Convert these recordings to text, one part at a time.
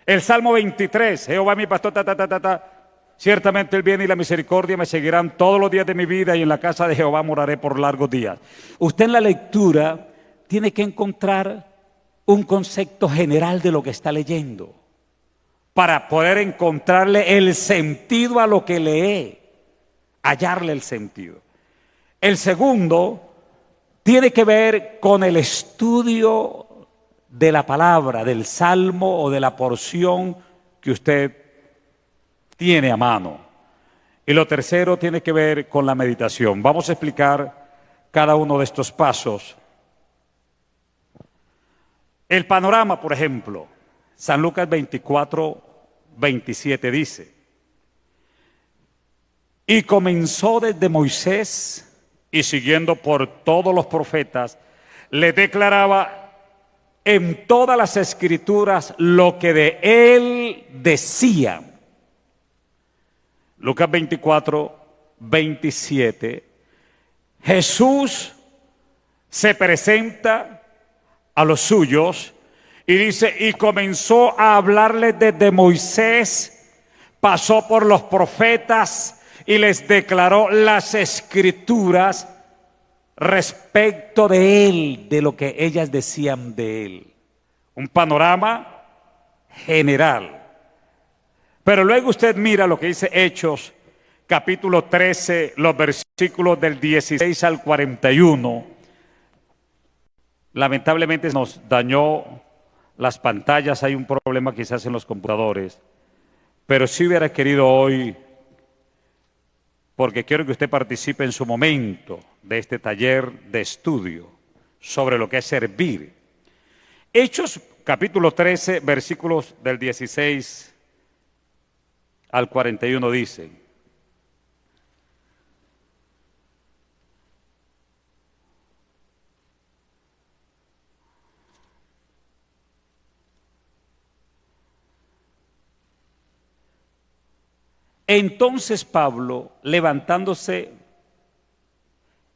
El Salmo 23, Jehová mi pastor, ciertamente el bien y la misericordia me seguirán todos los días de mi vida y en la casa de Jehová moraré por largos días. Usted en la lectura tiene que encontrar un concepto general de lo que está leyendo para poder encontrarle el sentido a lo que lee, hallarle el sentido. El segundo tiene que ver con el estudio de la palabra, del salmo o de la porción que usted tiene a mano. Y lo tercero tiene que ver con la meditación. Vamos a explicar cada uno de estos pasos. El panorama, por ejemplo, San Lucas 24, 27 dice: y comenzó desde Moisés y siguiendo por todos los profetas, le declaraba en todas las escrituras lo que de él decía. Lucas 24, 27. Jesús se presenta a los suyos y dice, y comenzó a hablarles desde Moisés, pasó por los profetas y les declaró las escrituras respecto de él, de lo que ellas decían de él. Un panorama general. Pero luego usted mira lo que dice Hechos, capítulo 13, los versículos del 16 al 41. Lamentablemente nos dañó las pantallas, hay un problema quizás en los computadores. Pero si hubiera querido hoy, porque quiero que usted participe en su momento de este taller de estudio sobre lo que es servir. Hechos capítulo 13, versículos del 16 al 41 dice: entonces Pablo, levantándose,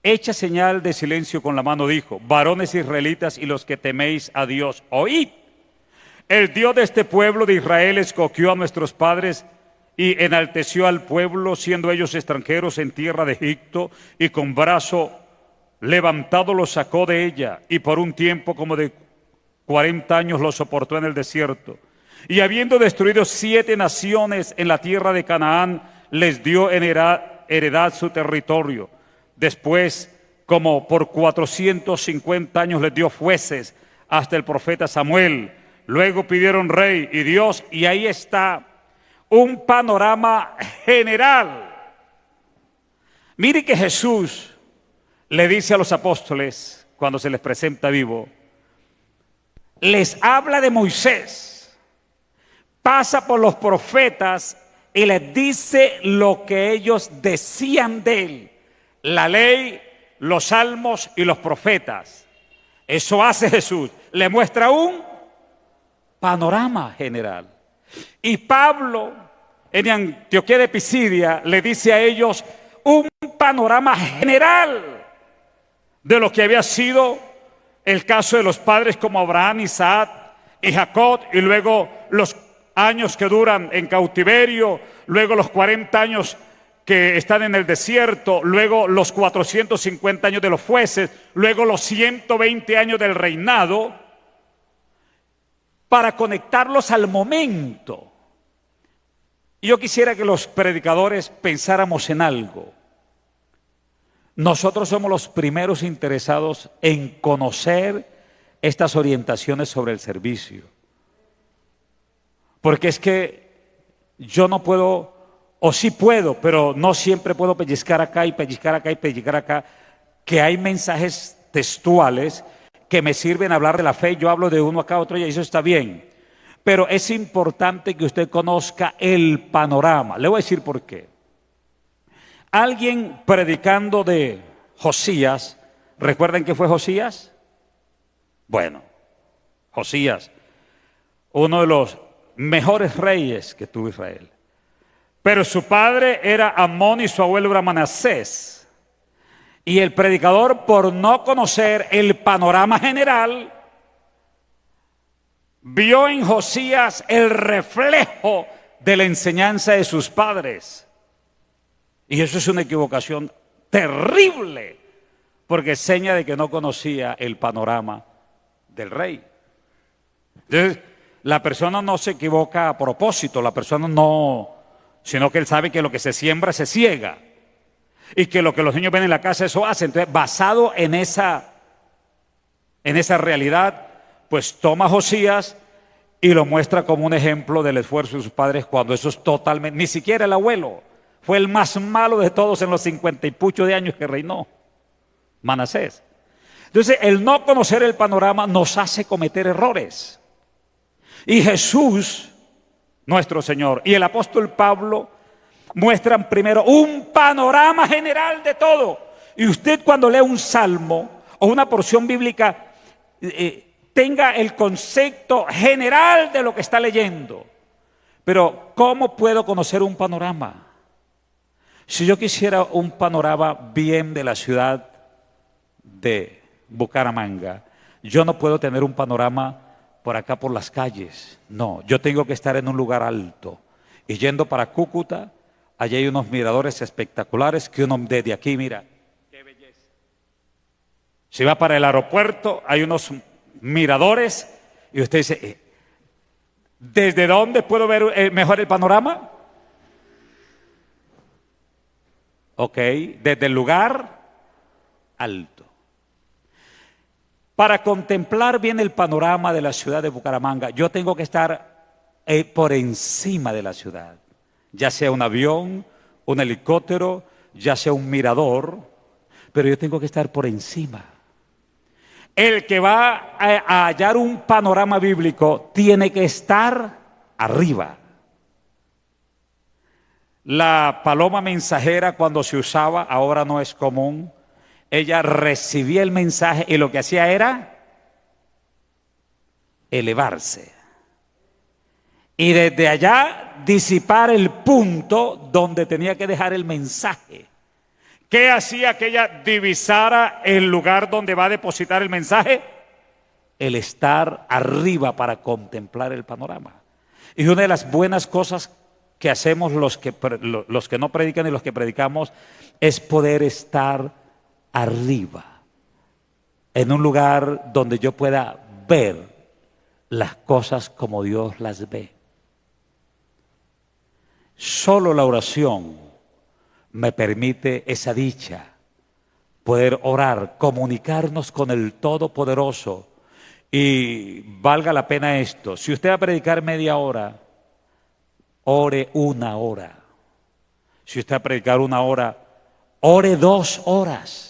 hecha señal de silencio con la mano, dijo: varones israelitas y los que teméis a Dios, oíd. El Dios de este pueblo de Israel escogió a nuestros padres y enalteció al pueblo, siendo ellos extranjeros en tierra de Egipto, y con brazo levantado los sacó de ella, y por un tiempo como de 40 años los soportó en el desierto. Y habiendo destruido 7 naciones en la tierra de Canaán, les dio en heredad su territorio. Después, como por 450 años les dio jueces hasta el profeta Samuel. Luego pidieron rey y Dios, y ahí está un panorama general. Mire que Jesús le dice a los apóstoles, cuando se les presenta vivo, les habla de Moisés, pasa por los profetas y les dice lo que ellos decían de él, la ley, los salmos y los profetas. Eso hace Jesús, le muestra un panorama general. Y Pablo en Antioquía de Pisidia le dice a ellos un panorama general de lo que había sido el caso de los padres como Abraham, Isaac y Jacob, y luego los años que duran en cautiverio, luego los 40 años que están en el desierto, luego los 450 años de los jueces, luego los 120 años del reinado, para conectarlos al momento. Yo quisiera que los predicadores pensáramos en algo. Nosotros somos los primeros interesados en conocer estas orientaciones sobre el servicio. Porque es que yo no puedo, o sí puedo, pero no siempre puedo pellizcar acá y pellizcar acá y pellizcar acá, que hay mensajes textuales que me sirven a hablar de la fe. Yo hablo de uno acá, otro allá, y eso está bien. Pero es importante que usted conozca el panorama. Le voy a decir por qué. Alguien predicando de Josías, ¿recuerdan qué fue Josías? Bueno, Josías, uno de los mejores reyes que tuvo Israel. Pero su padre era Amón y su abuelo era Manasés. Y el predicador, por no conocer el panorama general, vio en Josías el reflejo de la enseñanza de sus padres. Y eso es una equivocación terrible, porque seña de que no conocía el panorama del rey. Entonces, la persona no se equivoca a propósito, la persona no, sino que él sabe que lo que se siembra se ciega, y que lo que los niños ven en la casa, eso hace. Entonces, basado en esa realidad, pues toma a Josías y lo muestra como un ejemplo del esfuerzo de sus padres, cuando eso es totalmente, ni siquiera el abuelo, fue el más malo de todos en los 50 y pucho de años que reinó, Manasés. Entonces, el no conocer el panorama nos hace cometer errores. Y Jesús, nuestro Señor, y el apóstol Pablo muestran primero un panorama general de todo. Y usted, cuando lee un salmo o una porción bíblica, tenga el concepto general de lo que está leyendo. Pero ¿cómo puedo conocer un panorama? Si yo quisiera un panorama bien de la ciudad de Bucaramanga, yo no puedo tener un panorama por acá por las calles. No, yo tengo que estar en un lugar alto. Y yendo para Cúcuta, allí hay unos miradores espectaculares que uno desde aquí mira. ¡Qué belleza! Si va para el aeropuerto, hay unos miradores y usted dice, ¿desde dónde puedo ver mejor el panorama? Ok, desde el lugar alto. Para contemplar bien el panorama de la ciudad de Bucaramanga, yo tengo que estar por encima de la ciudad, ya sea un avión, un helicóptero, ya sea un mirador, pero yo tengo que estar por encima. El que va a hallar un panorama bíblico tiene que estar arriba. La paloma mensajera, cuando se usaba, ahora no es común. Ella recibía el mensaje y lo que hacía era elevarse. Y desde allá disipar el punto donde tenía que dejar el mensaje. ¿Qué hacía que ella divisara el lugar donde va a depositar el mensaje? El estar arriba para contemplar el panorama. Y una de las buenas cosas que hacemos los que no predican y los que predicamos es poder estar arriba, en un lugar donde yo pueda ver las cosas como Dios las ve. Solo la oración me permite esa dicha, poder orar, comunicarnos con el Todopoderoso. Y valga la pena esto, si usted va a predicar media hora, ore 1 hora. Si usted va a predicar 1 hora, ore 2 horas.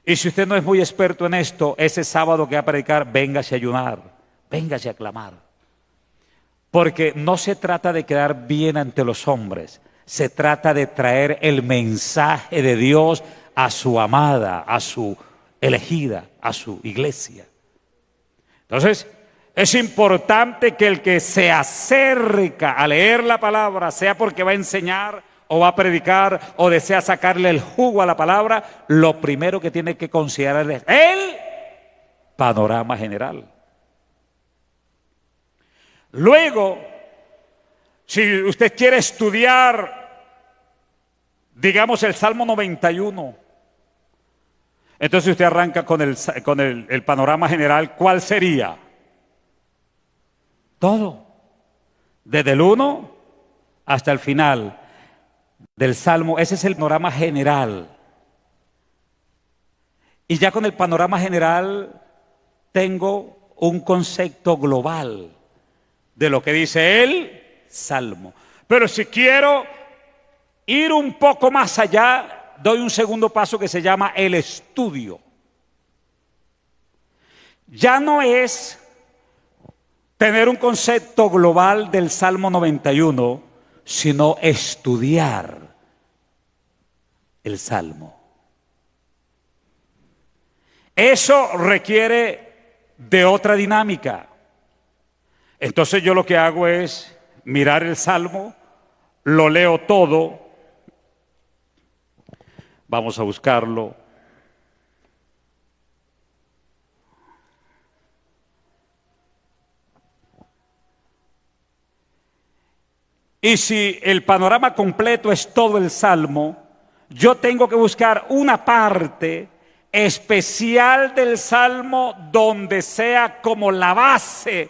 Y si usted no es muy experto en esto, ese sábado que va a predicar, véngase a ayunar, véngase a clamar. Porque no se trata de quedar bien ante los hombres, se trata de traer el mensaje de Dios a su amada, a su elegida, a su iglesia. Entonces, es importante que el que se acerca a leer la palabra, sea porque va a enseñar o va a predicar o desea sacarle el jugo a la palabra, lo primero que tiene que considerar es el panorama general. Luego, si usted quiere estudiar, digamos, el Salmo 91, entonces usted arranca con el panorama general. ¿Cuál sería? Todo, desde el 1 hasta el final del Salmo. Ese es el panorama general. Y ya con el panorama general tengo un concepto global de lo que dice el Salmo. Pero si quiero ir un poco más allá, doy un segundo paso que se llama el estudio. Ya no es tener un concepto global del Salmo 91, sino estudiar el Salmo. Eso requiere de otra dinámica. Entonces yo lo que hago es mirar el Salmo, lo leo todo, vamos a buscarlo. Y si el panorama completo es todo el Salmo, yo tengo que buscar una parte especial del Salmo donde sea como la base,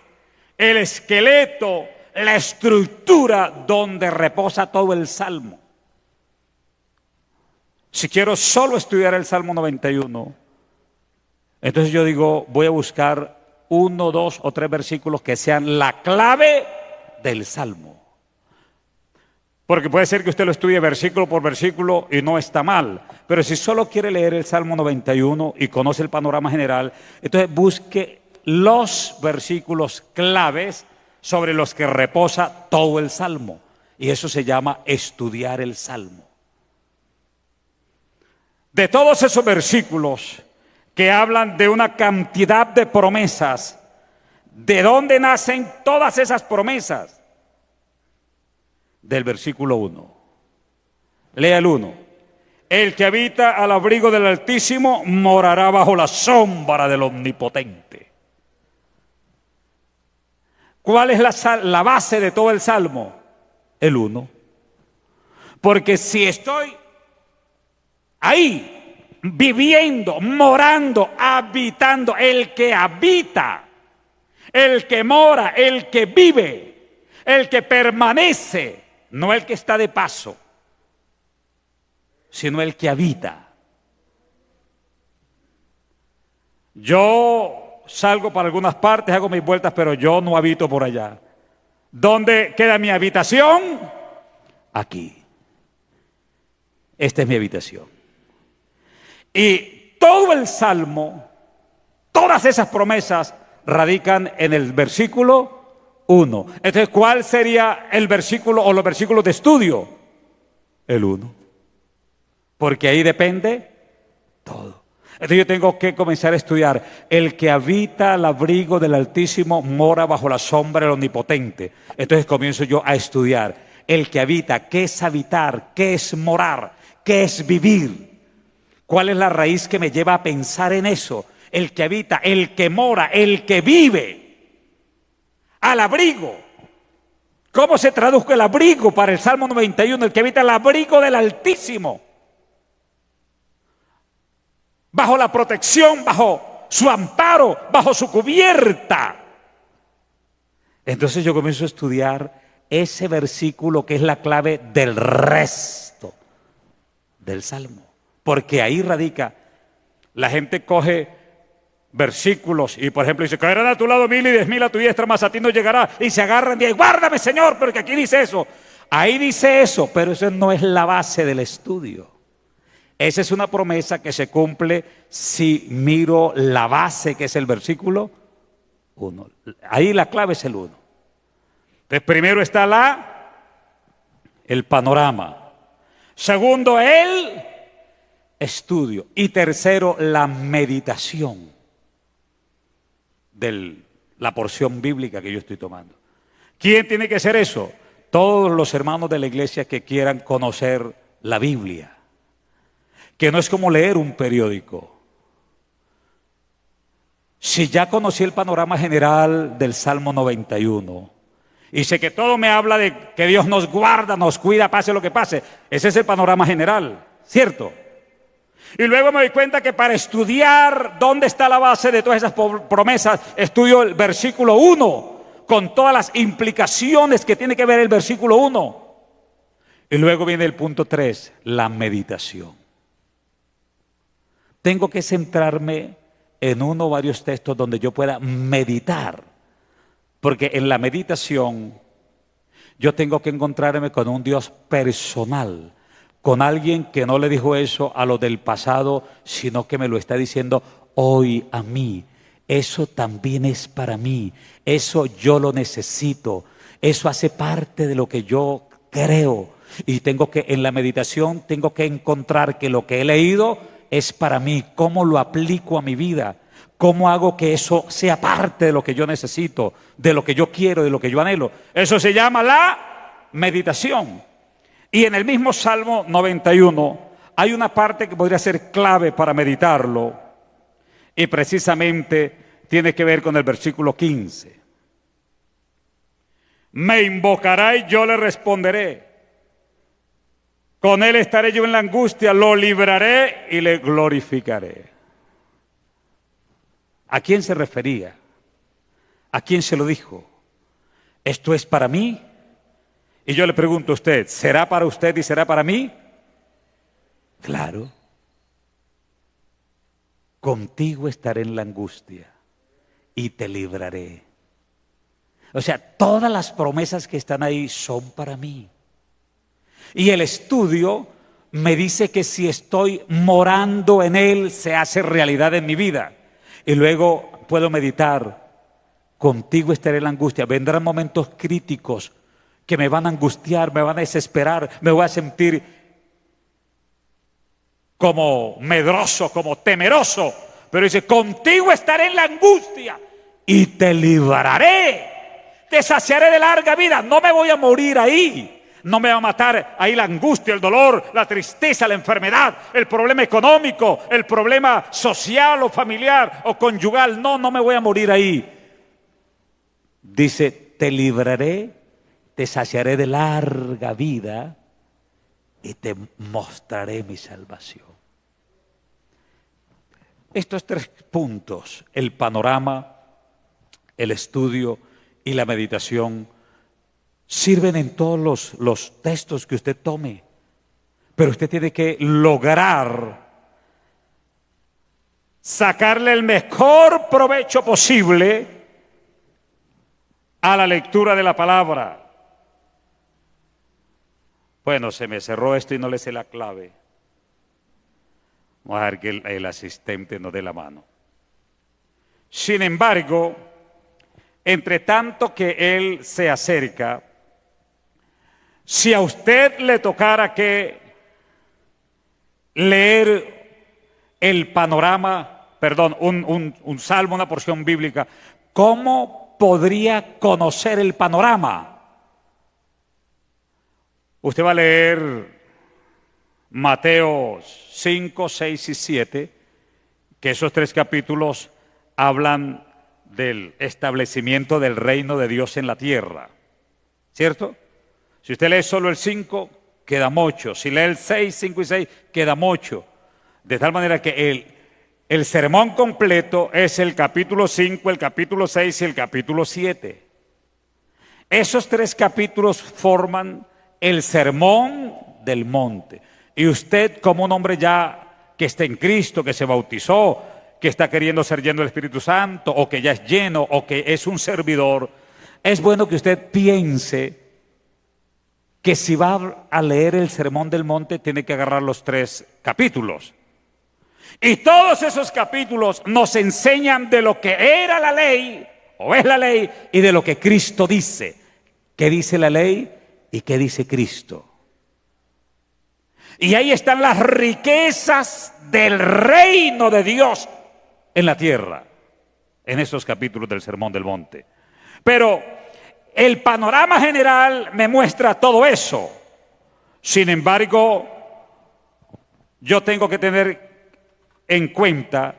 el esqueleto, la estructura donde reposa todo el Salmo. Si quiero solo estudiar el Salmo 91, entonces yo digo, voy a buscar 1, 2 o 3 versículos que sean la clave del Salmo. Porque puede ser que usted lo estudie versículo por versículo y no está mal. Pero si solo quiere leer el Salmo 91 y conoce el panorama general, entonces busque los versículos claves sobre los que reposa todo el Salmo. Y eso se llama estudiar el Salmo. De todos esos versículos que hablan de una cantidad de promesas, ¿de dónde nacen todas esas promesas? Del versículo 1. Lea el 1. El que habita al abrigo del Altísimo morará bajo la sombra del Omnipotente. ¿Cuál es la base de todo el Salmo? El 1. Porque si estoy ahí, viviendo, morando, habitando, el que habita, el que mora, el que vive, el que permanece, no el que está de paso, sino el que habita. Yo salgo para algunas partes, hago mis vueltas, pero yo no habito por allá. ¿Dónde queda mi habitación? Aquí. Esta es mi habitación. Y todo el Salmo, todas esas promesas radican en el versículo 1. Entonces, ¿cuál sería el versículo o los versículos de estudio? El 1. Porque ahí depende todo. Entonces yo tengo que comenzar a estudiar. El que habita al abrigo del Altísimo mora bajo la sombra del Omnipotente. Entonces comienzo yo a estudiar. El que habita, ¿qué es habitar? ¿Qué es morar? ¿Qué es vivir? ¿Cuál es la raíz que me lleva a pensar en eso? El que habita, el que mora, el que vive. Al abrigo. ¿Cómo se tradujo el abrigo para el Salmo 91? El que habita al abrigo del Altísimo. Bajo la protección, bajo su amparo, bajo su cubierta. Entonces yo comienzo a estudiar ese versículo que es la clave del resto del Salmo. Porque ahí radica. La gente coge versículos y por ejemplo dice, caerán a tu lado 1000 y 10.000 a tu diestra, mas a ti no llegará, y se agarran y guárdame Señor, porque aquí dice eso, ahí dice eso, pero eso no es la base del estudio. Esa es una promesa que se cumple si miro la base, que es el versículo 1. Ahí la clave es el 1. Entonces primero está el panorama, segundo el estudio y tercero la meditación de la porción bíblica que yo estoy tomando. ¿Quién tiene que hacer eso? Todos los hermanos de la iglesia que quieran conocer la Biblia, que no es como leer un periódico. Si ya conocí el panorama general del Salmo 91 y sé que todo me habla de que Dios nos guarda, nos cuida, pase lo que pase, ese es el panorama general, ¿cierto? Y luego me doy cuenta que para estudiar dónde está la base de todas esas promesas, estudio el versículo 1, con todas las implicaciones que tiene que ver el versículo 1. Y luego viene el punto 3, la meditación. Tengo que centrarme en uno o varios textos donde yo pueda meditar. Porque en la meditación yo tengo que encontrarme con un Dios personal, con alguien que no le dijo eso a los del pasado, sino que me lo está diciendo hoy a mí. Eso también es para mí, eso yo lo necesito, eso hace parte de lo que yo creo. Y tengo que, en la meditación, tengo que encontrar que lo que he leído es para mí, cómo lo aplico a mi vida, cómo hago que eso sea parte de lo que yo necesito, de lo que yo quiero, de lo que yo anhelo. Eso se llama la meditación. Y en el mismo Salmo 91 hay una parte que podría ser clave para meditarlo y precisamente tiene que ver con el versículo 15. Me invocará y yo le responderé. Con él estaré yo en la angustia, lo libraré y le glorificaré. ¿A quién se refería? ¿A quién se lo dijo? ¿Esto es para mí? Y yo le pregunto a usted, ¿será para usted y será para mí? Claro. Contigo estaré en la angustia y te libraré. O sea, todas las promesas que están ahí son para mí. Y el estudio me dice que si estoy morando en él, se hace realidad en mi vida. Y luego puedo meditar, contigo estaré en la angustia. Vendrán momentos críticos que me van a angustiar, me van a desesperar, me voy a sentir como medroso, como temeroso. Pero dice, contigo estaré en la angustia y te libraré. Te saciaré de larga vida, no me voy a morir ahí. No me va a matar ahí la angustia, el dolor, la tristeza, la enfermedad, el problema económico, el problema social o familiar o conyugal. No, no me voy a morir ahí. Dice, te libraré, te saciaré de larga vida y te mostraré mi salvación. Estos 3 puntos, el panorama, el estudio y la meditación, sirven en todos los textos que usted tome, pero usted tiene que lograr sacarle el mejor provecho posible a la lectura de la palabra. Bueno, se me cerró esto y no le sé la clave. Vamos a ver que el asistente nos dé la mano. Sin embargo, entre tanto que él se acerca, si a usted le tocara que leer el panorama, perdón, un salmo, una porción bíblica, ¿cómo podría conocer el panorama? Usted va a leer Mateo 5, 6 y 7, que esos 3 capítulos hablan del establecimiento del reino de Dios en la tierra, ¿cierto? Si usted lee solo el 5, queda mucho. Si lee el 6, 5 y 6, queda mucho. De tal manera que el sermón completo es el capítulo 5, el capítulo 6 y el capítulo 7. Esos 3 capítulos forman el sermón del monte. Y usted, como un hombre ya que está en Cristo, que se bautizó, que está queriendo ser lleno del Espíritu Santo, o que ya es lleno, o que es un servidor, es bueno que usted piense que si va a leer el Sermón del Monte tiene que agarrar los 3 capítulos. Y todos esos capítulos nos enseñan de lo que era la ley, o es la ley, y de lo que Cristo dice. ¿Qué dice la ley y qué dice Cristo? Y ahí están las riquezas del reino de Dios en la tierra, en esos capítulos del Sermón del Monte. Pero el panorama general me muestra todo eso. Sin embargo, yo tengo que tener en cuenta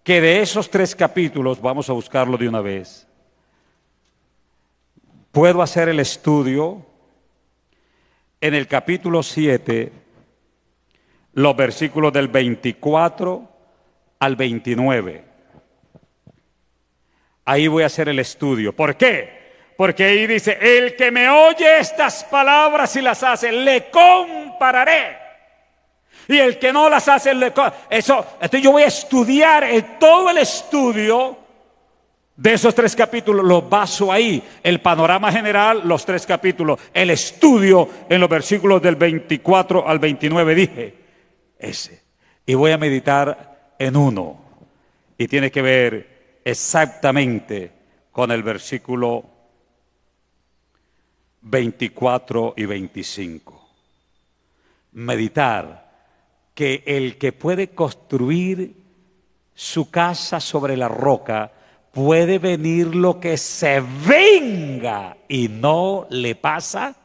que de esos 3 capítulos, vamos a buscarlo de una vez, puedo hacer el estudio en el capítulo 7, los versículos del 24 al 29. Ahí voy a hacer el estudio. ¿Por qué? Porque ahí dice, el que me oye estas palabras y las hace, le compararé. Y el que no las hace, entonces yo voy a estudiar todo el estudio de esos 3 capítulos, los baso ahí. El panorama general, los 3 capítulos. El estudio en los versículos del 24 al 29, dije, ese. Y voy a meditar en uno. Y tiene que ver exactamente con el versículo 24 y 25. Meditar que el que puede construir su casa sobre la roca, puede venir lo que se venga y no le pasa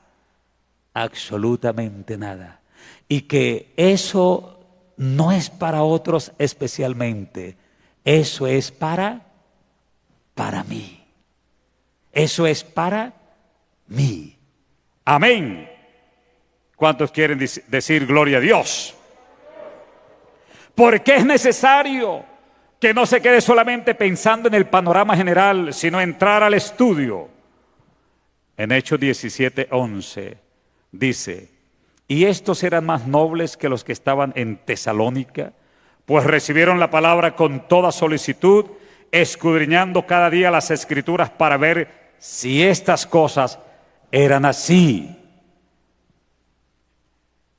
absolutamente nada. Y que eso no es para otros especialmente, eso es para mí. Eso es para mí. Amén. ¿Cuántos quieren decir gloria a Dios? Porque es necesario que no se quede solamente pensando en el panorama general, sino entrar al estudio. En Hechos 17:11 dice: y estos eran más nobles que los que estaban en Tesalónica, pues recibieron la palabra con toda solicitud, escudriñando cada día las Escrituras para ver si estas cosas eran así.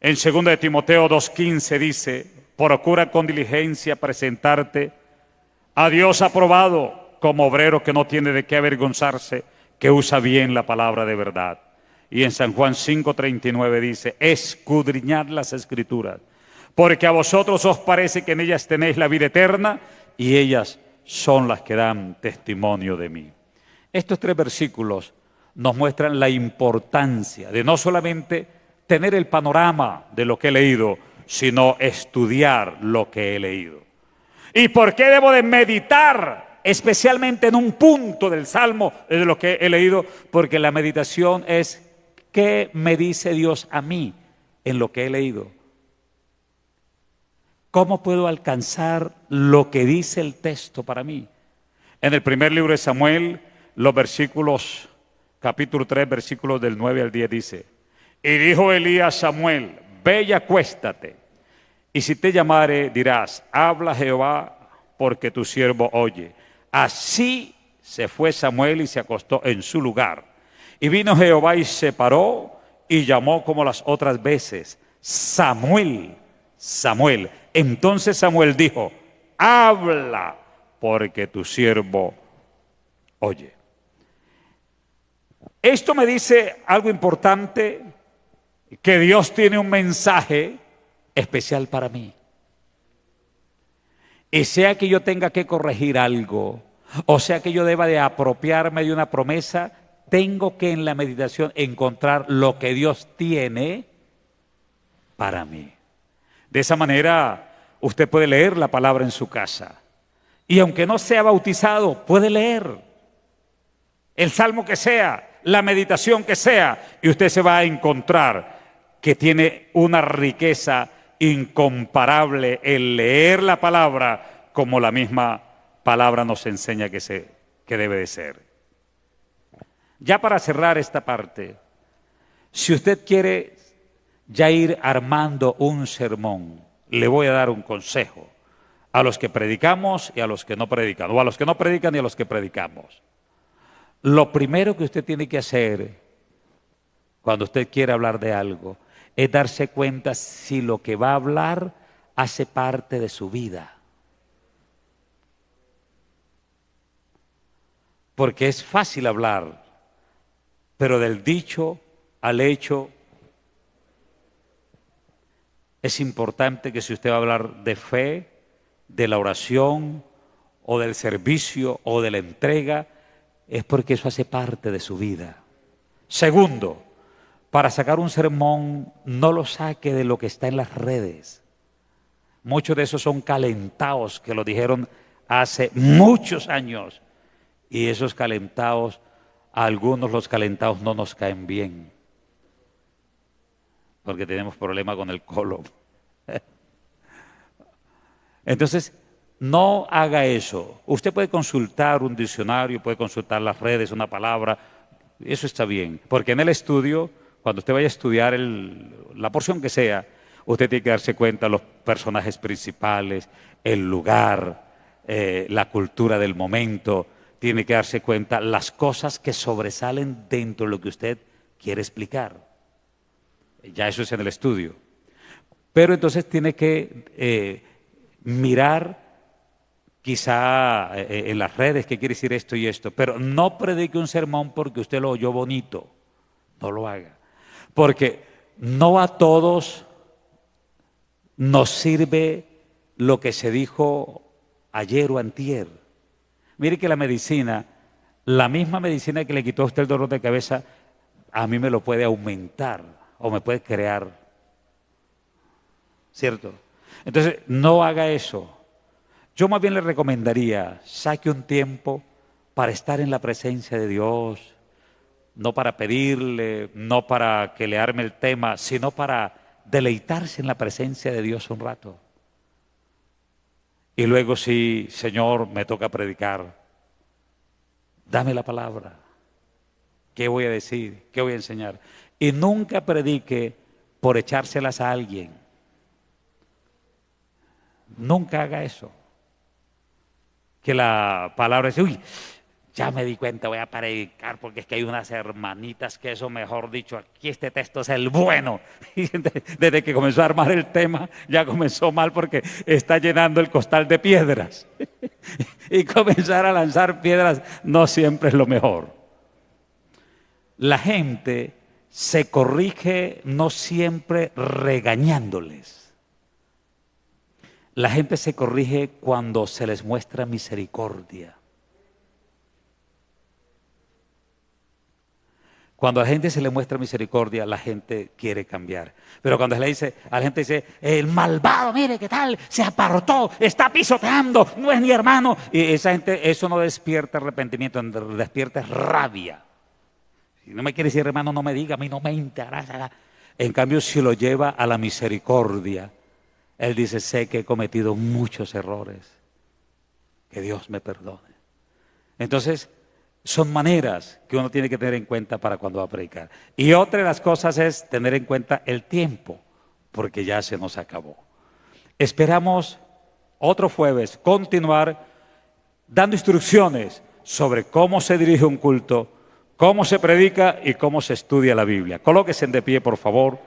En 2 de Timoteo 2:15 dice: procura con diligencia presentarte a Dios aprobado, como obrero que no tiene de qué avergonzarse, que usa bien la palabra de verdad. Y en San Juan 5:39 dice: escudriñad las Escrituras, porque a vosotros os parece que en ellas tenéis la vida eterna, y ellas son las que dan testimonio de mí. Estos 3 versículos nos muestran la importancia de no solamente tener el panorama de lo que he leído, sino estudiar lo que he leído. ¿Y por qué debo de meditar especialmente en un punto del Salmo de lo que he leído? Porque la meditación es ¿qué me dice Dios a mí en lo que he leído? ¿Cómo puedo alcanzar lo que dice el texto para mí? En el primer libro de Samuel, los versículos, capítulo 3, versículos del 9 al 10 dice: y dijo Elías a Samuel: ve y acuéstate, y si te llamare dirás: habla Jehová, porque tu siervo oye. Así se fue Samuel y se acostó en su lugar. Y vino Jehová y se paró y llamó como las otras veces: Samuel, Samuel. Entonces Samuel dijo: habla, porque tu siervo oye. Esto me dice algo importante, que Dios tiene un mensaje especial para mí. Y sea que yo tenga que corregir algo, o sea que yo deba de apropiarme de una promesa, tengo que en la meditación encontrar lo que Dios tiene para mí. De esa manera usted puede leer la palabra en su casa. Y aunque no sea bautizado, puede leer el salmo que sea, la meditación que sea, y usted se va a encontrar que tiene una riqueza incomparable el leer la palabra, como la misma palabra nos enseña que debe de ser. Ya para cerrar esta parte, si usted quiere ya ir armando un sermón, le voy a dar un consejo a los que predicamos y a los que no predican, o a los que no predican y a los que predicamos. Lo primero que usted tiene que hacer cuando usted quiere hablar de algo es darse cuenta si lo que va a hablar hace parte de su vida. Porque es fácil hablar, pero del dicho al hecho es importante que si usted va a hablar de fe, de la oración o del servicio o de la entrega, es porque eso hace parte de su vida. Segundo, para sacar un sermón, no lo saque de lo que está en las redes. Muchos de esos son calentados que lo dijeron hace muchos años. Y esos calentados, a algunos los calentados no nos caen bien. Porque tenemos problema con el colon. Entonces, no haga eso. Usted puede consultar un diccionario, puede consultar las redes, una palabra. Eso está bien. Porque en el estudio, cuando usted vaya a estudiar la porción que sea, usted tiene que darse cuenta de los personajes principales, el lugar, la cultura del momento. Tiene que darse cuenta las cosas que sobresalen dentro de lo que usted quiere explicar. Ya eso es en el estudio. Pero entonces tiene que mirar quizá en las redes qué quiere decir esto y esto. Pero no predique un sermón porque usted lo oyó bonito. No lo haga. Porque no a todos nos sirve lo que se dijo ayer o antier. Mire que la medicina, la misma medicina que le quitó a usted el dolor de cabeza, a mí me lo puede aumentar o me puede crear. ¿Cierto? Entonces, no haga eso. Yo más bien le recomendaría, saque un tiempo para estar en la presencia de Dios, no para pedirle, no para que le arme el tema, sino para deleitarse en la presencia de Dios un rato. Y luego sí, Señor, me toca predicar. Dame la palabra. ¿Qué voy a decir? ¿Qué voy a enseñar? Y nunca predique por echárselas a alguien. Nunca haga eso. Que la palabra dice, uy, ya me di cuenta, voy a predicar porque es que hay unas hermanitas que eso, mejor dicho, aquí este texto es el bueno. Y desde que comenzó a armar el tema, ya comenzó mal porque está llenando el costal de piedras. Y comenzar a lanzar piedras no siempre es lo mejor. La gente se corrige no siempre regañándoles. La gente se corrige cuando se les muestra misericordia. Cuando a la gente se le muestra misericordia, la gente quiere cambiar. Pero cuando a la gente dice, el malvado, mire qué tal, se apartó, está pisoteando, no es mi hermano. Y esa gente, eso no despierta arrepentimiento, despierta rabia. Si no me quiere decir hermano, no me diga, a mí no me interesa. En cambio, si lo lleva a la misericordia, él dice, sé que he cometido muchos errores, que Dios me perdone. Entonces, son maneras que uno tiene que tener en cuenta para cuando va a predicar. Y otra de las cosas es tener en cuenta el tiempo, porque ya se nos acabó. Esperamos otro jueves continuar dando instrucciones sobre cómo se dirige un culto, cómo se predica y cómo se estudia la Biblia. Colóquense de pie, por favor.